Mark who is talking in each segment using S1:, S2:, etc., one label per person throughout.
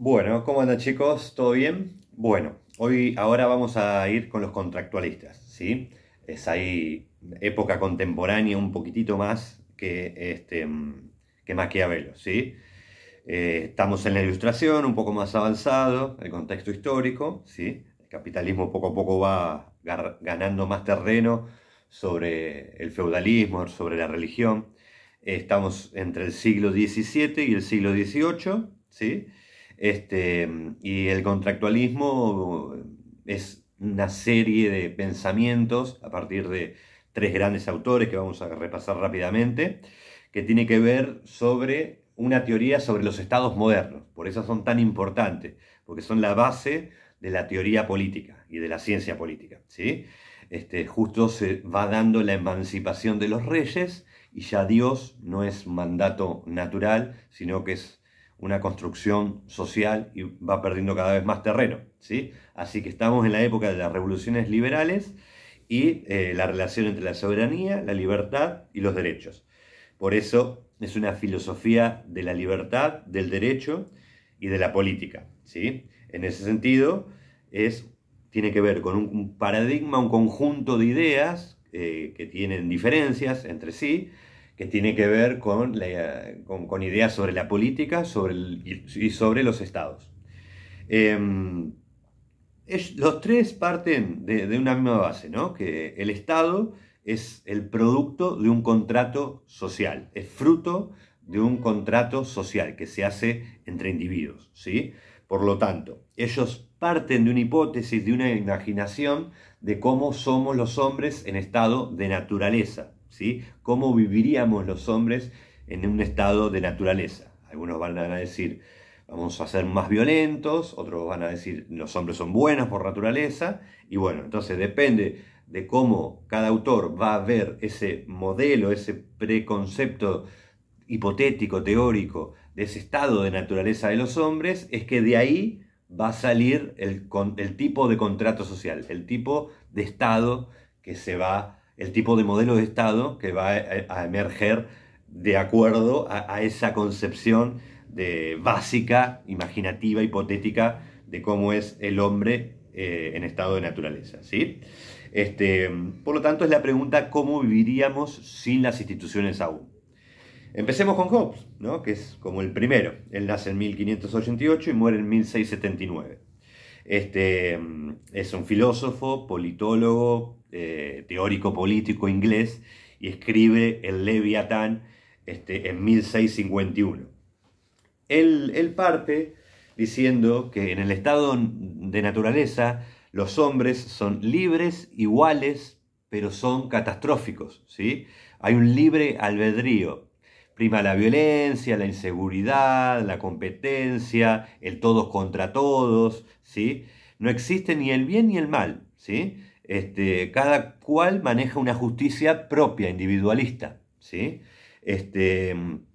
S1: Bueno, ¿cómo andan chicos? ¿Todo bien? Bueno, ahora vamos a ir con los contractualistas, ¿sí? Es ahí época contemporánea un poquitito más que Maquiavelo, ¿sí? Estamos en la Ilustración, un poco más avanzado, el contexto histórico, ¿sí? El capitalismo poco a poco va ganando más terreno sobre el feudalismo, sobre la religión. Estamos entre el siglo XVII y el siglo XVIII, ¿sí? Y el contractualismo es una serie de pensamientos a partir de tres grandes autores que vamos a repasar rápidamente, que tiene que ver sobre una teoría sobre los estados modernos. Por eso son tan importantes, porque son la base de la teoría política y de la ciencia política, ¿sí? Justo se va dando la emancipación de los reyes y ya Dios no es mandato natural, sino que es una construcción social y va perdiendo cada vez más terreno, ¿sí? Así que estamos en la época de las revoluciones liberales y la relación entre la soberanía, la libertad y los derechos. Por eso es una filosofía de la libertad, del derecho y de la política, ¿sí? En ese sentido, tiene que ver con un paradigma, un conjunto de ideas que tienen diferencias entre sí, que tiene que ver con ideas sobre la política y sobre los estados. Eh, los tres parten de una misma base, ¿no? Que el Estado es el producto de un contrato social, es fruto de un contrato social que se hace entre individuos, ¿sí? Por lo tanto, ellos parten de una hipótesis, de una imaginación de cómo somos los hombres en estado de naturaleza, ¿sí? Cómo viviríamos los hombres en un estado de naturaleza. Algunos van a decir, vamos a ser más violentos, otros van a decir, los hombres son buenos por naturaleza, y bueno, entonces depende de cómo cada autor va a ver ese modelo, ese preconcepto hipotético, teórico, de ese estado de naturaleza de los hombres, es que de ahí va a salir el tipo de contrato social, el tipo de estado el tipo de modelo de estado que va a emerger de acuerdo a esa concepción básica, imaginativa, hipotética de cómo es el hombre en estado de naturaleza, ¿sí? Por lo tanto, es la pregunta: ¿cómo viviríamos sin las instituciones aún? Empecemos con Hobbes, ¿no? Que es como el primero. Él nace en 1588 y muere en 1679. Es un filósofo, politólogo, teórico político inglés, y escribe el Leviatán en 1651. Él parte diciendo que en el estado de naturaleza los hombres son libres, iguales, pero son catastróficos, ¿sí? Hay un libre albedrío. Prima la violencia, la inseguridad, la competencia, el todos contra todos, ¿sí? No existe ni el bien ni el mal, ¿sí? Cada cual maneja una justicia propia, individualista, ¿sí?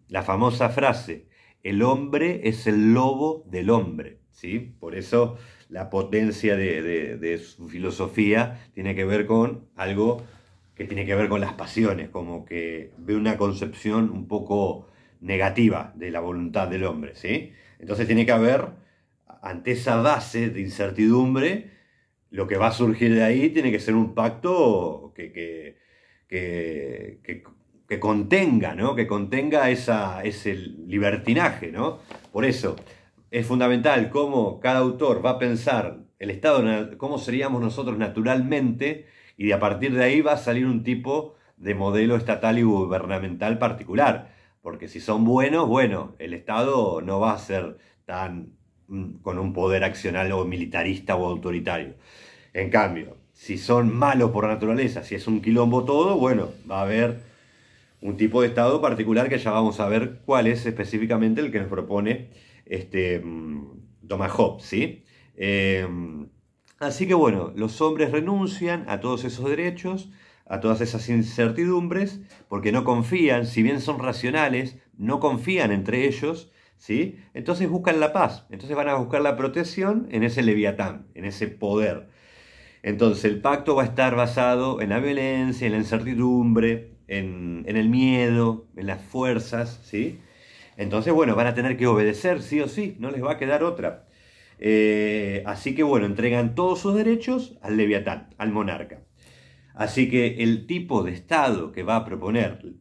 S1: La famosa frase: el hombre es el lobo del hombre, ¿sí? Por eso la potencia de su filosofía tiene que ver con algo que tiene que ver con las pasiones, como que ve una concepción un poco negativa de la voluntad del hombre, ¿sí? Entonces tiene que haber, ante esa base de incertidumbre, lo que va a surgir de ahí tiene que ser un pacto que, que contenga, ¿no? Que contenga ese libertinaje, ¿no? Por eso es fundamental cómo cada autor va a pensar el estado, cómo seríamos nosotros naturalmente, y a partir de ahí va a salir un tipo de modelo estatal y gubernamental particular. Porque si son buenos, bueno, el Estado no va a ser con un poder accional o militarista o autoritario. En cambio, si son malos por naturaleza, si es un quilombo todo, bueno, va a haber un tipo de estado particular que ya vamos a ver cuál es específicamente el que nos propone Thomas Hobbes, ¿sí? Así que bueno, los hombres renuncian a todos esos derechos, a todas esas incertidumbres, porque no confían, si bien son racionales, no confían entre ellos, ¿sí? Entonces buscan la paz, entonces van a buscar la protección en ese leviatán, en ese poder. Entonces el pacto va a estar basado en la violencia, en la incertidumbre, en el miedo, en las fuerzas, ¿sí? Entonces, bueno, van a tener que obedecer sí o sí, no les va a quedar otra. Así que, bueno, entregan todos sus derechos al Leviatán, al monarca. Así que el tipo de Estado que va a proponer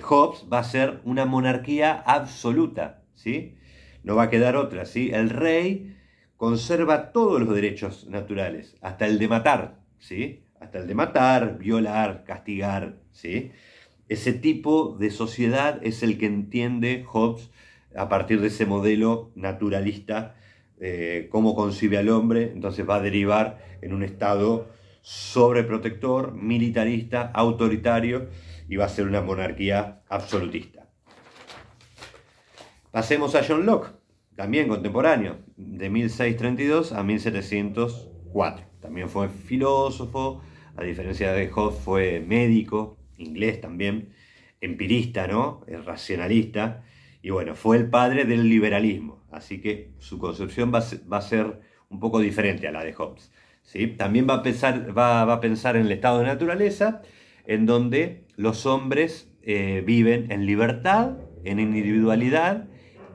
S1: Hobbes va a ser una monarquía absoluta, ¿sí? No va a quedar otra, ¿sí? El rey conserva todos los derechos naturales, hasta el de matar, ¿sí? Hasta el de matar, violar, castigar, ¿sí? Ese tipo de sociedad es el que entiende Hobbes a partir de ese modelo naturalista, cómo concibe al hombre. Entonces va a derivar en un Estado sobreprotector, militarista, autoritario, y va a ser una monarquía absolutista. Pasemos a John Locke, también contemporáneo, de 1632 a 1704. También fue filósofo, a diferencia de Hobbes fue médico, inglés también, empirista, ¿no? Racionalista, y bueno, fue el padre del liberalismo, así que su concepción va a ser un poco diferente a la de Hobbes, ¿sí? También va a pensar en el estado de naturaleza, en donde los hombres viven en libertad, en individualidad,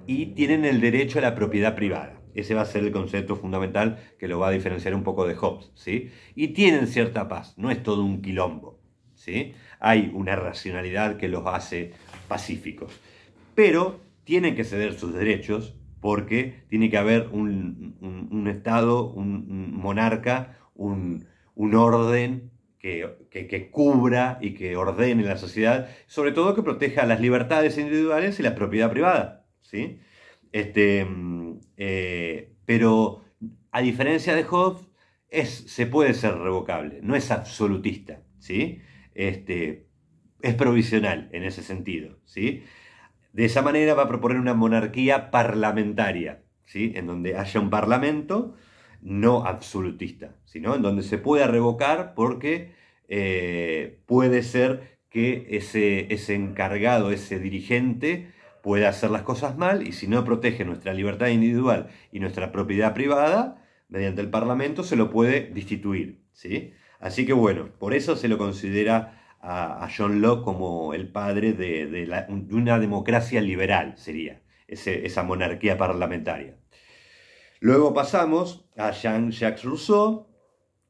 S1: y tienen el derecho a la propiedad privada. Ese va a ser el concepto fundamental que lo va a diferenciar un poco de Hobbes, ¿sí? Y tienen cierta paz, no es todo un quilombo, ¿sí? Hay una racionalidad que los hace pacíficos, pero tienen que ceder sus derechos porque tiene que haber un Estado, un monarca, un orden que cubra y que ordene la sociedad, sobre todo que proteja las libertades individuales y la propiedad privada, ¿sí? Pero a diferencia de Hobbes, se puede ser revocable, no es absolutista, ¿sí? Es provisional en ese sentido, ¿sí? De esa manera va a proponer una monarquía parlamentaria, ¿sí? En donde haya un parlamento no absolutista, sino en donde se pueda revocar porque puede ser que ese encargado, ese dirigente, pueda hacer las cosas mal, y si no protege nuestra libertad individual y nuestra propiedad privada, mediante el Parlamento se lo puede destituir, ¿sí? Así que bueno, por eso se lo considera a John Locke como el padre de una democracia liberal, sería esa monarquía parlamentaria. Luego pasamos a Jean-Jacques Rousseau,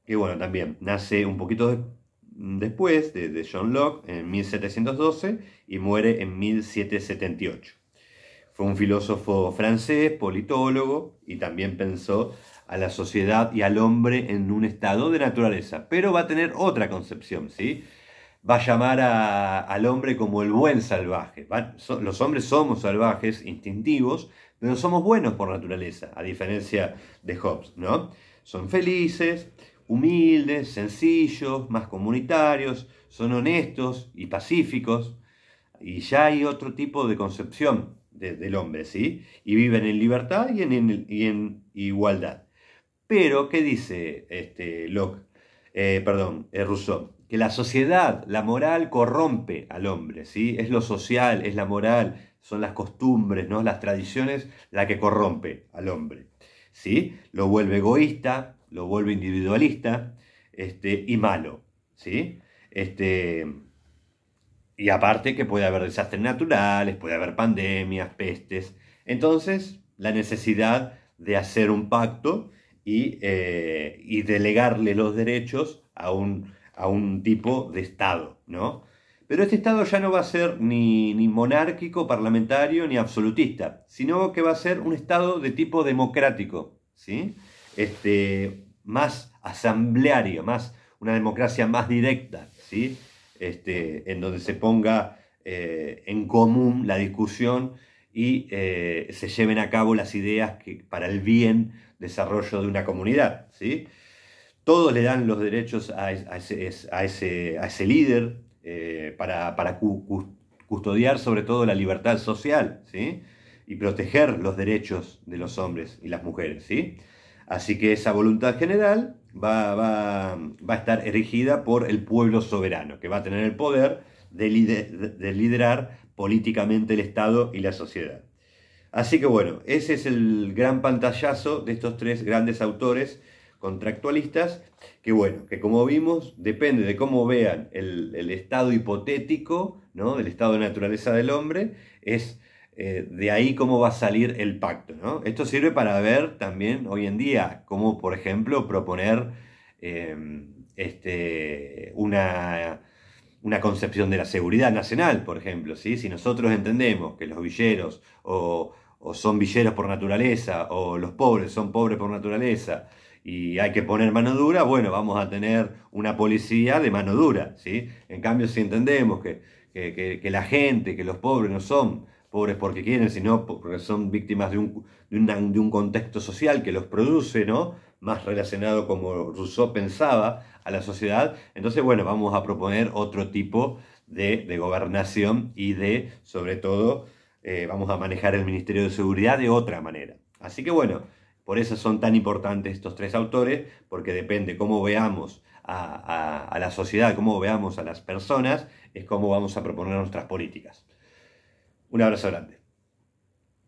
S1: que bueno, también nace un poquito después de John Locke, en 1712, y muere en 1778. Fue un filósofo francés, politólogo, y también pensó a la sociedad y al hombre en un estado de naturaleza, pero va a tener otra concepción, ¿sí? Va a llamar al hombre como el buen salvaje. Los hombres somos salvajes, instintivos, pero somos buenos por naturaleza, a diferencia de Hobbes, ¿no? Son felices, humildes, sencillos, más comunitarios, son honestos y pacíficos, y ya hay otro tipo de concepción del hombre, ¿sí? Y viven en libertad y en igualdad. Pero, ¿qué dice Rousseau? Que la sociedad, la moral corrompe al hombre, ¿sí? Es lo social, es la moral, son las costumbres, ¿no? Las tradiciones, la que corrompe al hombre, ¿sí? Lo vuelve egoísta, lo vuelve individualista, y malo, ¿sí? Y aparte que puede haber desastres naturales, puede haber pandemias, pestes. Entonces, la necesidad de hacer un pacto y delegarle los derechos a un tipo de Estado, ¿no? Pero este Estado ya no va a ser ni monárquico, parlamentario, ni absolutista, sino que va a ser un Estado de tipo democrático, ¿sí? Más asambleario, una democracia más directa, ¿sí? En donde se ponga en común la discusión y se lleven a cabo las ideas para el bien desarrollo de una comunidad, ¿sí? Todos le dan los derechos a ese líder para custodiar sobre todo la libertad social, ¿sí? Y proteger los derechos de los hombres y las mujeres, ¿sí? Así que esa voluntad general va a estar erigida por el pueblo soberano, que va a tener el poder de liderar políticamente el Estado y la sociedad. Así que bueno, ese es el gran pantallazo de estos tres grandes autores contractualistas, que bueno, que como vimos, depende de cómo vean el estado hipotético, ¿no? Del estado de naturaleza del hombre, es de ahí cómo va a salir el pacto, ¿no? Esto sirve para ver también hoy en día cómo, por ejemplo, proponer una concepción de la seguridad nacional, por ejemplo, ¿sí? Si nosotros entendemos que los villeros o son villeros por naturaleza, o los pobres son pobres por naturaleza, y hay que poner mano dura, bueno, vamos a tener una policía de mano dura, ¿sí? En cambio, si entendemos que la gente, que los pobres no son pobres porque quieren, sino porque son víctimas de un contexto social que los produce, ¿no? Más relacionado como Rousseau pensaba a la sociedad, entonces, bueno, vamos a proponer otro tipo de gobernación y sobre todo, vamos a manejar el Ministerio de Seguridad de otra manera. Así que, bueno, por eso son tan importantes estos tres autores, porque depende cómo veamos a la sociedad, cómo veamos a las personas, es cómo vamos a proponer nuestras políticas. Un abrazo grande.